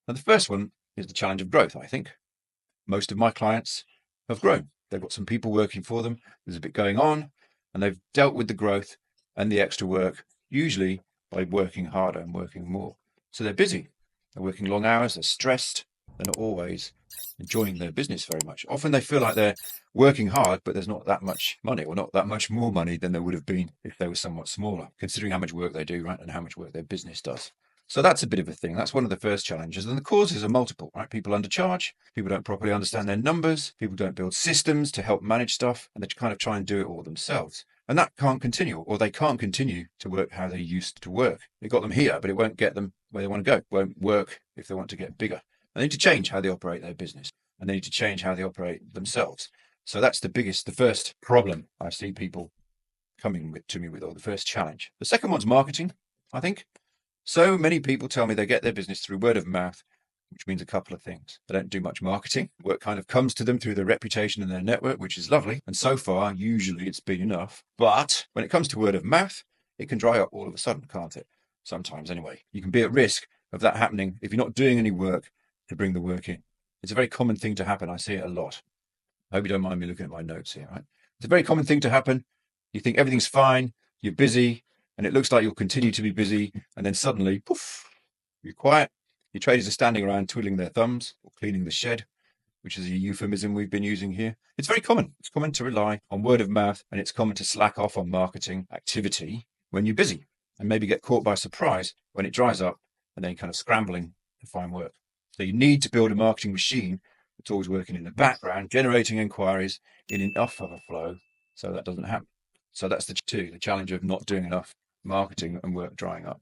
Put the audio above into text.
Now, the first one is the challenge of growth, I think. Most of my clients have grown. They've got some people working for them. There's a bit going on, and they've dealt with the growth and the extra work, usually by working harder and working more. So they're busy. They're working long hours. They're stressed. They're not always enjoying their business very much. Often they feel like they're working hard, but there's not that much money, or not that much more money than there would have been if they were somewhat smaller, considering how much work they do, right, and how much work their business does. So that's a bit of a thing. That's one of the first challenges. And the causes are multiple, right? People undercharge, people don't properly understand their numbers, people don't build systems to help manage stuff, and they kind of try and do it all themselves. And that can't continue, or they can't continue to work how they used to work. It got them here, but it won't get them where they want to go. It won't work if they want to get bigger. They need to change how they operate their business, and they need to change how they operate themselves. So that's the first problem I see people coming to me with, or the first challenge. The second one's marketing, I think. So many people tell me they get their business through word of mouth, which means a couple of things. They don't do much marketing. Work kind of comes to them through their reputation and their network, which is lovely. And so far, usually it's been enough. But when it comes to word of mouth, it can dry up all of a sudden, can't it? Sometimes anyway. You can be at risk of that happening if you're not doing any work to bring the work in. It's a very common thing to happen. I see it a lot. I hope you don't mind me looking at my notes here, right? It's a very common thing to happen. You think everything's fine, you're busy, and it looks like you'll continue to be busy, and then suddenly, poof, you're quiet. Your traders are standing around twiddling their thumbs or cleaning the shed, which is a euphemism we've been using here. It's very common. It's common to rely on word of mouth, and it's common to slack off on marketing activity when you're busy, and maybe get caught by surprise when it dries up, and then kind of scrambling to find work. So you need to build a marketing machine that's always working in the background, generating inquiries in enough of a flow so that doesn't happen. So that's the challenge of not doing enough marketing and work drying up.